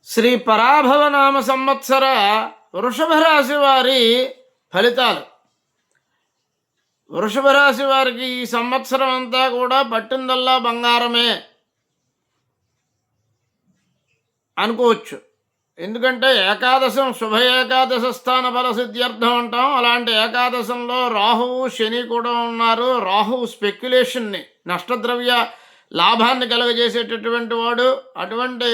శ్రీ పరాభవనామ సంవత్సర వృషభ రాశి వారి ఫలితాలు. వృషభ రాశి వారికి ఈ సంవత్సరం అంతా కూడా పట్టిందల్లా బంగారమే అనుకోవచ్చు. ఎందుకంటే ఏకాదశం శుభ ఏకాదశ స్థాన ఫల సిద్ధ్యర్థం అంటాం. అలాంటి ఏకాదశంలో రాహువు శని కూడా ఉన్నారు. రాహువు స్పెక్యులేషన్ని, నష్టద్రవ్య లాభాన్ని కలుగజేసేటటువంటి వాడు. అటువంటి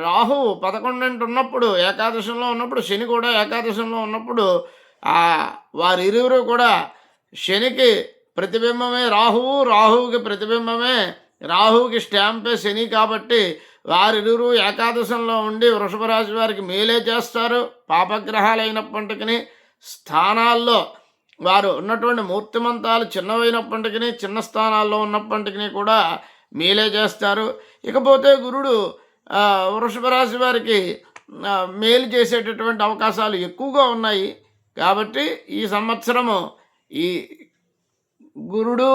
రాహువు 11 ఉన్నప్పుడు, ఏకాదశంలో ఉన్నప్పుడు, శని కూడా ఏకాదశంలో ఉన్నప్పుడు వారిరువురు కూడా శనికి ప్రతిబింబమే రాహువు, రాహువుకి ప్రతిబింబమే, రాహువుకి స్టాంపే శని. కాబట్టి వారిరువురు ఏకాదశంలో ఉండి వృషభ రాశి వారికి మేలే చేస్తారు. పాపగ్రహాలైనప్పటికీ స్థానాల్లో వారు ఉన్నటువంటి మూర్తిమంతాలు చిన్నవైనప్పటికీ, చిన్న స్థానాల్లో ఉన్నప్పటికీ కూడా మేలే చేస్తారు. ఇకపోతే గురుడు వృషభ రాశి వారికి మేలు చేసేటటువంటి అవకాశాలు ఎక్కువగా ఉన్నాయి. కాబట్టి ఈ సంవత్సరము ఈ గురుడు,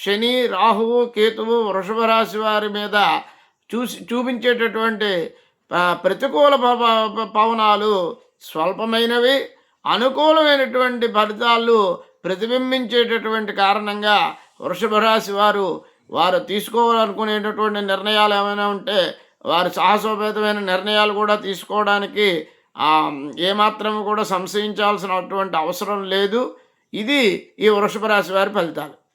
శని, రాహువు, కేతువు వృషభ రాశి వారి మీద చూపించేటటువంటి ప్రతికూల పవనాలు స్వల్పమైనవి. అనుకూలమైనటువంటి ఫలితాలు ప్రతిబింబించేటటువంటి కారణంగా వృషభ రాశి వారు తీసుకోవాలనుకునేటటువంటి నిర్ణయాలు ఏమైనా ఉంటే వారు సాహసోపేతమైన నిర్ణయాలు కూడా తీసుకోవడానికి ఏమాత్రము కూడా సంశయించాల్సినటువంటి అవసరం లేదు. ఇది ఈ వృషభ రాశి వారి ఫలితాలు.